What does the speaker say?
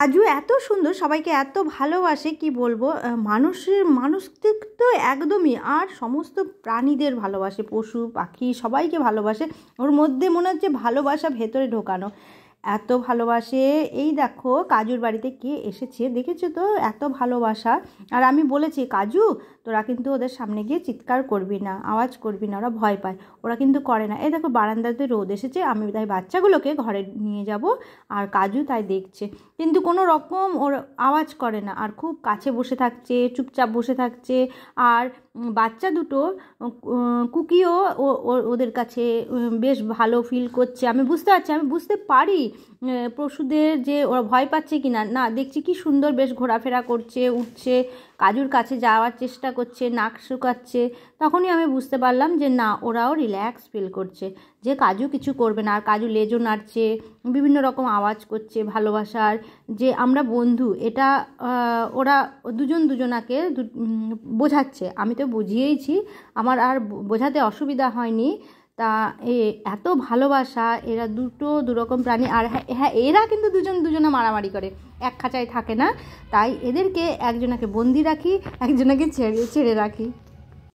কাজু এত সুন্দর, সবাইকে এত ভালোবাসে কি বলবো। মানুষদের তো একদমই, আর সমস্ত প্রাণীদের ভালোবাসে, পশু পাখি সবাইকে ভালোবাসে। ওর মধ্যে মনে হচ্ছে ভালোবাসা ভেতরে ঢোকানো, এত ভালোবাসে। এই দেখো কাজুর বাড়িতে কে এসেছে, দেখেছো তো, এত ভালোবাসা। আর আমি বলেছি কাজু তোরা কিন্তু ওদের সামনে গিয়ে চিৎকার করবি না, আওয়াজ করবি না, ওরা ভয় পায়। ওরা কিন্তু করে না। এই দেখো বারান্দাতে রোদ এসেছে, আমি তাই বাচ্চাগুলোকে ঘরে নিয়ে যাব, আর কাজু তাই দেখছে, কিন্তু কোনো রকম ওর আওয়াজ করে না, আর খুব কাছে বসে থাকছে, চুপচাপ বসে থাকছে। আর বাচ্চা দুটো কুকিও ওদের কাছে বেশ ভালো ফিল করছে। আমি বুঝতে পারছি, আমি বুঝতে পারি পশুদের যে ওরা ভয় পাচ্ছে কি না। না, দেখছি কি সুন্দর বেশ ঘোরাফেরা করছে, উঠছে, কাজুর কাছে যাওয়ার চেষ্টা করছে, নাক শুকাচ্ছে। তখনই আমি বুঝতে পারলাম যে না, ওরাও রিল্যাক্স ফিল করছে, যে কাজু কিছু করবে না। আর কাজু লেজও নাড়ছে, বিভিন্ন রকম আওয়াজ করছে ভালোবাসার, যে আমরা বন্ধু, এটা ওরা দুজন দুজনাকে বোঝাচ্ছে। আমি তো বুঝিয়েইছি, আমার আর বোঝাতে অসুবিধা হয়নি। তা এত ভালোবাসা, এরা দুরকম প্রাণী। আর হ্যাঁ, এরা কিন্তু দুজন দুজনে মারামারি করে, এক খাঁচায় থাকে না। তাই এদেরকে একজনাকে বন্দি রাখি, একজনাকে ছেড়ে রাখি।